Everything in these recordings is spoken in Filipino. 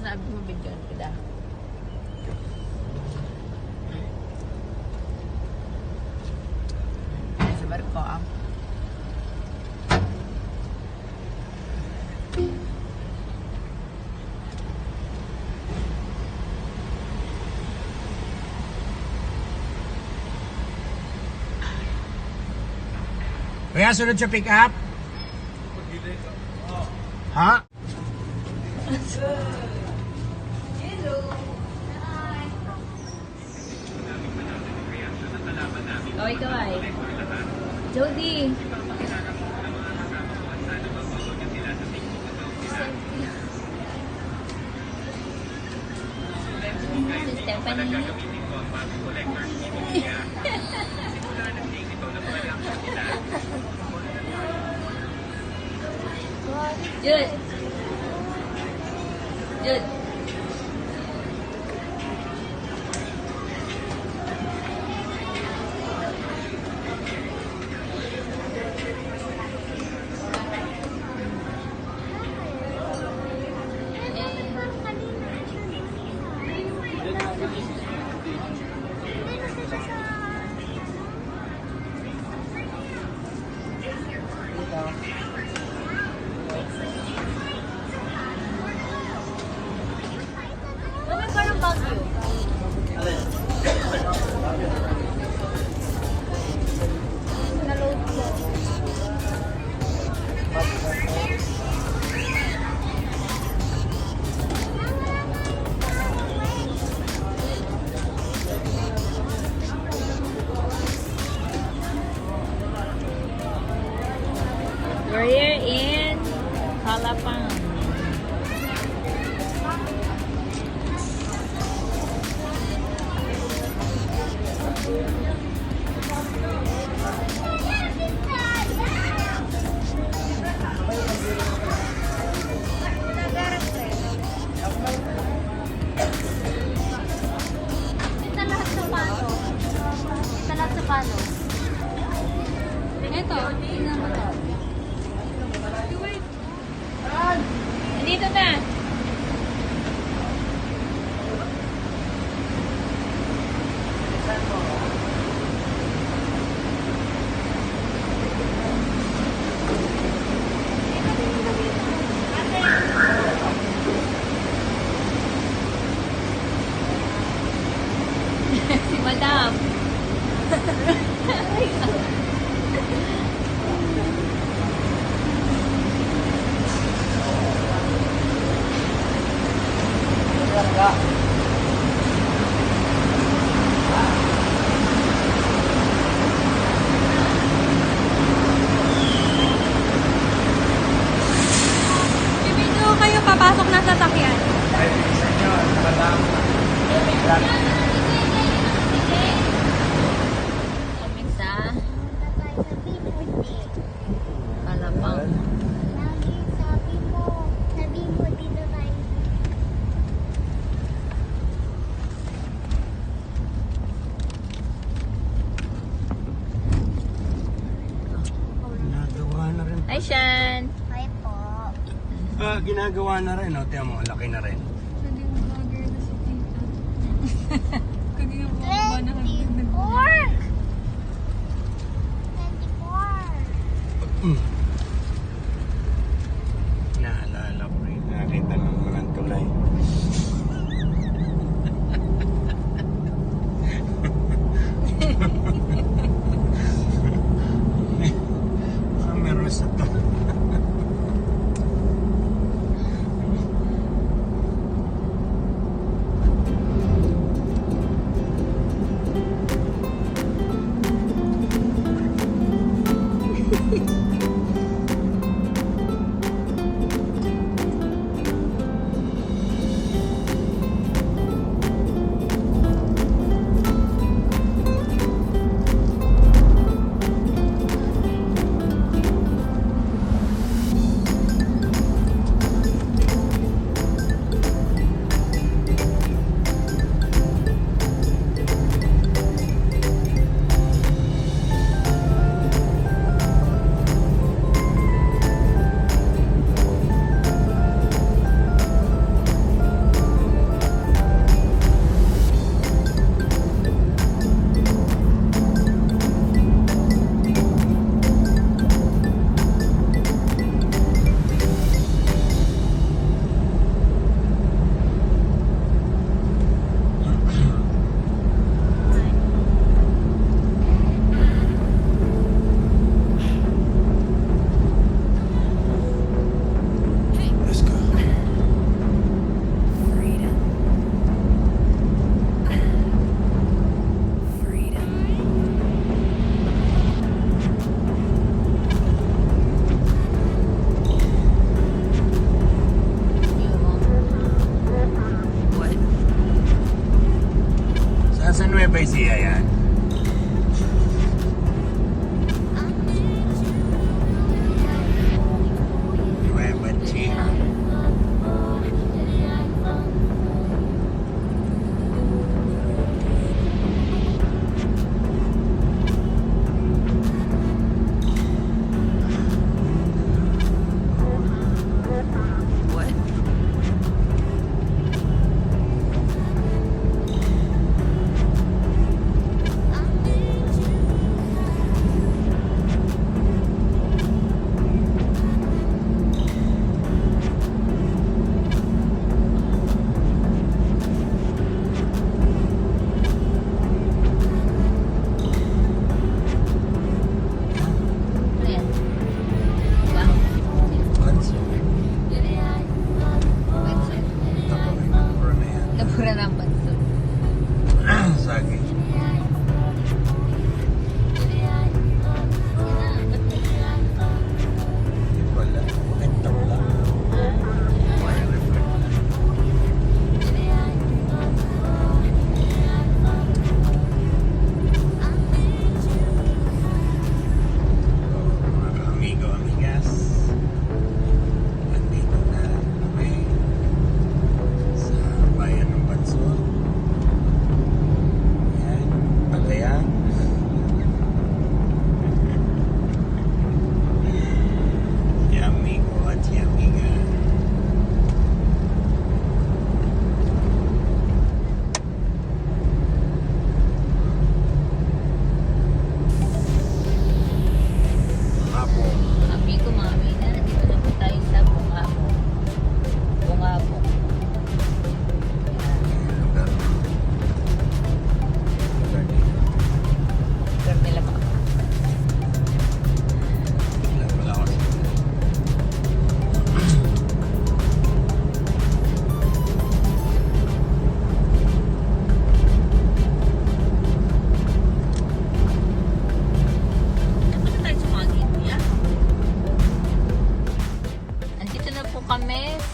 Sabi mo, bigyan kita. Sa barko, ah. Kaya sunod sa pick up? Ha? Oh, ikaw ay. Jody. Si Stephanie. Jud. Jud. Bakit parang bagyo? Na-load ko. We're here in Calapang. Ito lahat sa pano. Ito lahat sa pano. Ito, tingnan mo to. Dito na. Si Madam. Bibigyan kayo papasok na sasakyan. Ay, isa nyo. Nakatama. Kami sa Calapang. Ginagawa na rin. Hi, Shan. Ginagawa na rin. O, tiyan mo, laki na rin. Hindi mo vlogger na si Tita. Kanina po ako ba na Naalala ko rin. Nakita naman ang tulay. Meron sa to.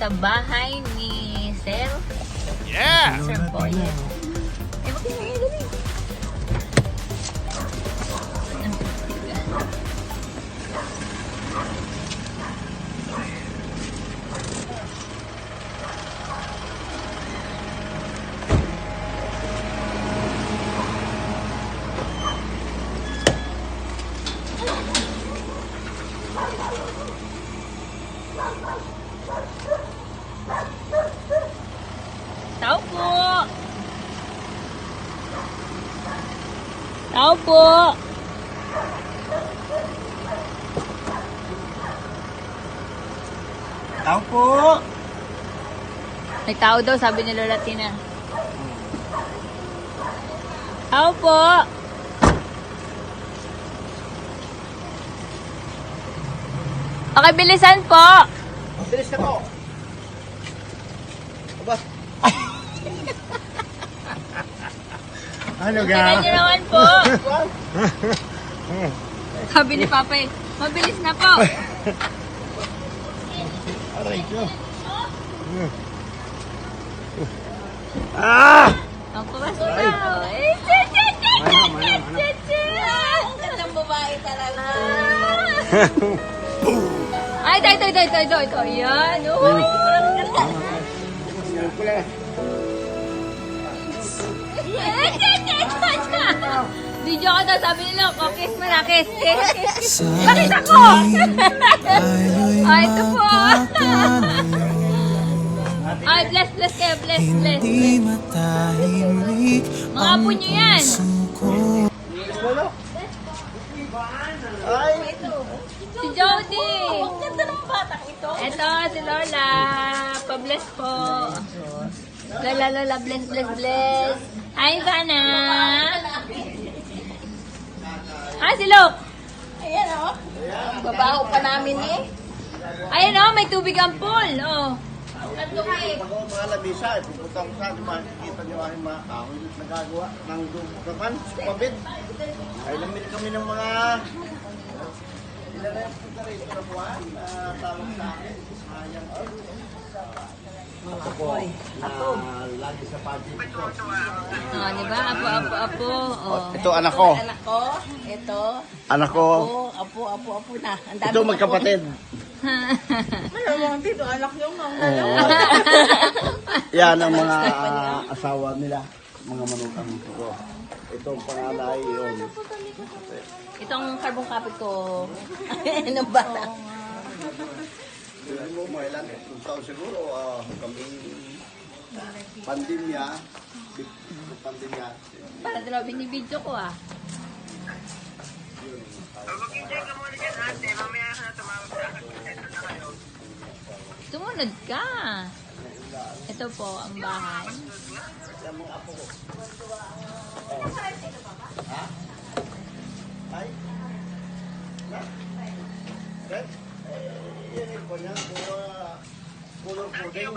sa bahay ni Sir. Yeah! Sir Boy. Eh, magkakaroon dali. Tao po! Tao po! Tao po! May tao daw, sabi ni Lola Tina. Tao po! Okay, bilisan po! Bilis ka po! Aba! Ano Tingnan niyo naman po! Sabi ni Papa eh, mabilis na po! Aray ko! Ah! Ang pumasok daw! Eh, Ang gandang babae talaga. Ay, ito. Yan, oh! Video ko daw, sabi nila, kiss mo na, kiss. Bakit ako? Ay, ito po. Ay, bless kayo, bless. Mga apo nyo yan. Si Jody. Ang ganda ng batang ito. Ito, si Lola. Pa-bless po. Lola, bless. Hi, Vanna. Ah, si Luke. Ayan o. Babaho pa namin eh. Ayan oh, may tubig ang pool. Oh. Ang dumi. Pag ako mga labisa, pupunta ko sa atin, makikita niyo ang mga kahoy na nagagawa ng dumakan, pabid. Ay lamit kami ng mga ilan na yung punta rito na buwan na tawag sa akin. Sayang ko. Ako po, na lagi sa pagod ko. Oh, di ba? Apo. Oh. Ito anak ko. Anak ko. Ito. Anak ko. Apo na. Ang dami Ito magkapatid. Ano mo dito? Anak yung mga Yan ang mga asawa nila, mga manukang ko. Ito ang pangalay yun. Itong carbon copy ko. Ano ba? Hindi mo mo ilan, 2,000 siguro, kami pandemya, Para dalawa binibidyo ko ah. Sumunod ka. Ito po ang bahay. Ay? Fred? Yan yung po niya, color coding.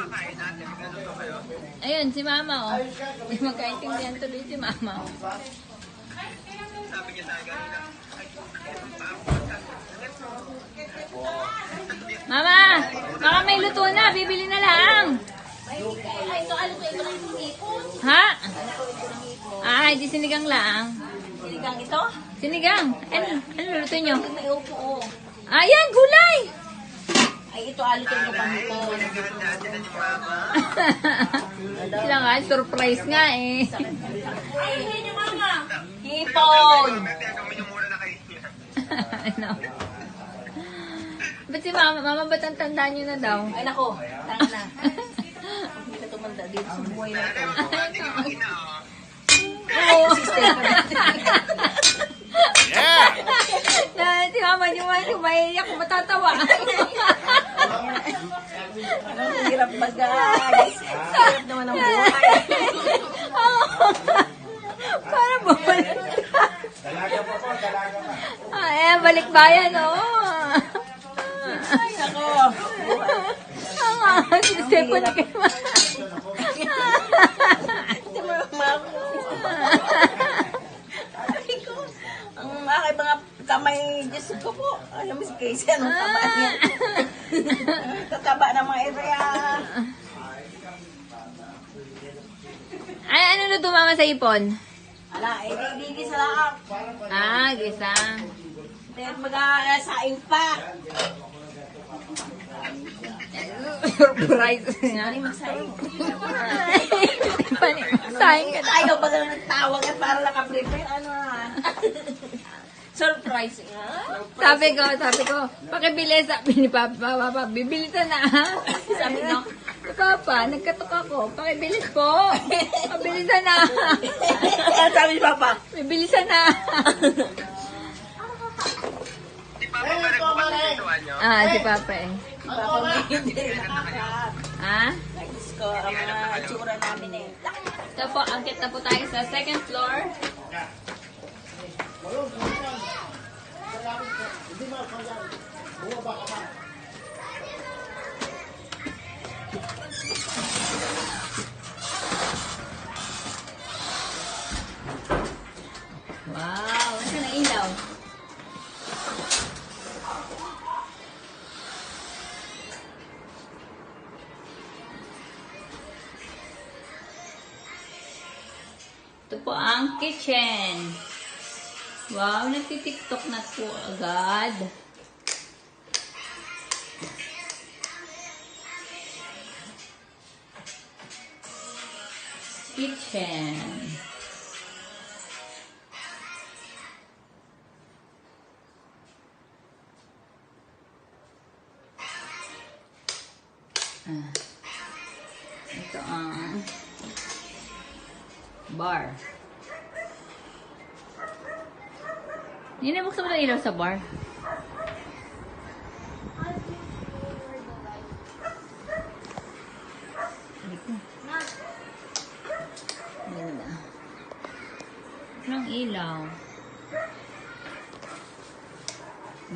Ayun, si Mama oh. May magkaintindihan tuloy si Mama oh. Mama, baka may luto na. Bibili na lang. Ay, ito ano ko ito lang itong ipon. Ha? Ah, di sinigang lang. Siligang ito? Sinigang. Ano luto nyo? May upo. Ayan, gulay! Ay, ito alito yung pangipon. Sila nga, surprise nga eh. Ay, hindi nyo mama. Hipon. Ano? Ba't si Mama? Mama, ba't ang tanda nyo na daw? Ay, nako. Tanga na. Hindi ka tumanda dito sa buhay na ito. Oo. Yeah! Si Mama, yung kumaiyak ko matatawa. Ang hirap ba guys? Hirap naman ang buhay. Para bumalik. Balik bayan, oh. Ay, nako. Ang sisipon kay Mama. Hindi mo Ay ko. Ang aking mga kamay, Diyos ko po. Alam mo si Casey, anong tama niya? Tataba ng mga area. Ay, ano luto mama sa ipon? Ala, hindi sa laak. Ah, gisang. Then mag-saing pa. Surprise nga. Ano magsaing? Sayang ka na. Ayaw ba na nagtawag at para naka-prepare? Ano surprise nga. Sabi ko, pakibili, sabi ni Papa, bibili ka na ha? Sabi no, Papa, nagkatok ako, pakibilis po. Pabilisan na. Sabi ni Papa. Bibilisan na. Si Papa eh. Papa may hindi rin nakaka. Ah? Nagis ko ang mga tsura namin eh. Ito po, angkit na po tayo sa second floor. Wow, ito na ilaw. Ito po ang kitchen. Wow, nagtitiktok na po agad. Kitchen. Ito ang bar. Hindi buksan mo na ilaw sa bar. Ganda. Anong ilaw?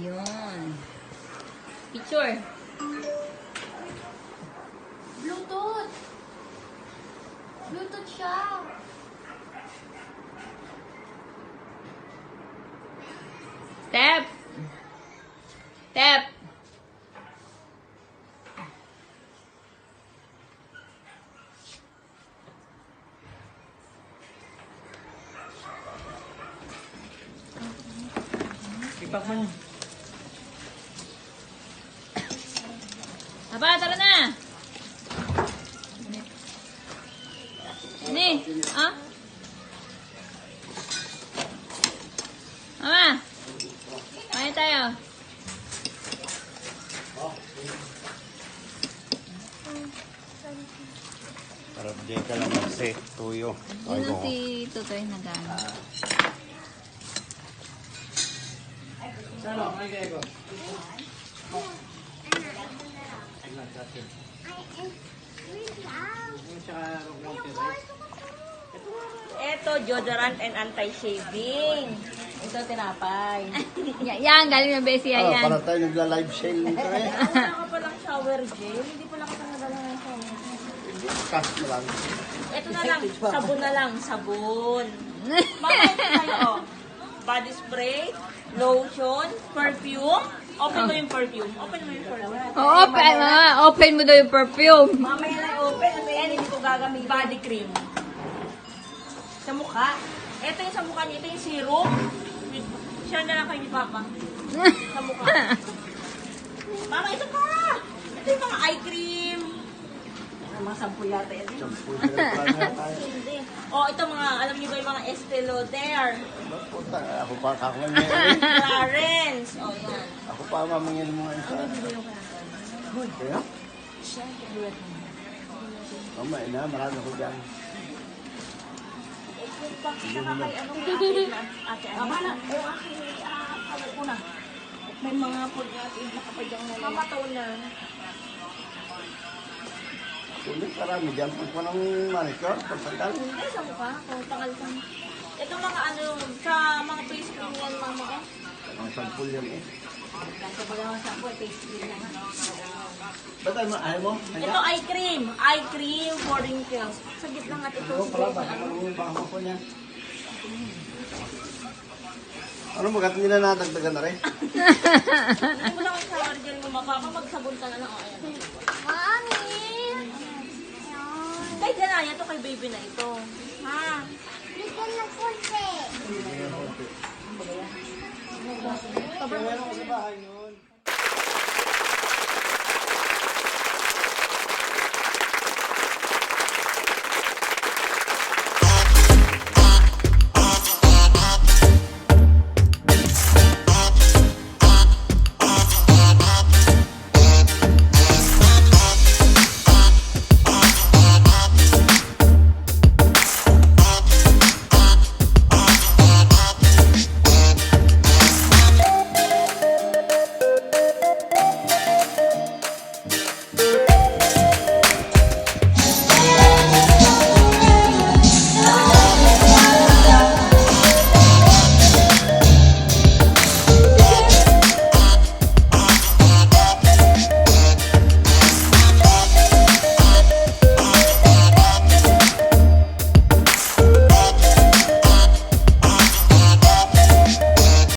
Yun. Picture. Bluetooth. Bluetooth siya. Step. Step. Ipak mo niya. Aba, tara na. Ni, ah? Mama. Kain tayo. Para di ka lang mag-set tuyo. Yun na si Tutoy na gano'n. Sano? Ay, kaya ko. Ito, deodorant and anti-shaving. Ito, tinapay. Yan, galing ng Bessie. Yan. Para tayo nagla-live sale nito eh. Wala ka palang shower gel. Hindi pala ka pang nadala ng shower gel. Cash na lang. Ito na lang, sabon na lang, sabon. Mama, ito tayo, oh. Body spray, lotion, perfume. Open mo yung perfume. Open mo yung perfume. Open, open mo daw yung perfume. Mamaya na open. And hindi ko gagamitin. Body cream. Sa mukha. Ito yung sa mukha niya. Ito yung serum. Share na lang kayo ni Papa. Sa mukha. Mama, ito pa! Ito yung mga eye cream. Ang mga sampu yata yan. Shampoo na lang tayo. Hindi. Oh, ito mga, alam niyo ba yung mga Estee Lauder, Puta, ako pa kakuha Clarence. Oh, yan. Ako pa mamangyan mo nga isa. Kaya? Mamaya na, marami ko dyan. Mama na, yung aking ko na. May mga pagkatin nakapadyang na Mama toner. Kulit, marami dyan. Pag pa ng manicure, pagpagdal. Hindi, sa mukha. Kung tangal ka. Ito mga ano, sa mga face cream yan, mama ko. Ang sampul yan eh. Kasi pag mga sampo, face cream yan. Ba't ayaw mo? Ito eye cream. Eye cream for wrinkles. Sa gitna nga ito. Ito pala, baka yung baka ko niya. Ano maganda nila nadagdagan na rin? Hindi mo lang ang shower gel mo, mapapa, magsabon ka na lang. Oh, ayan. Mami! Kay Janaya to, kay baby na ito. Ha? Bigyan ng konti. Kaya ako sa bahay noon.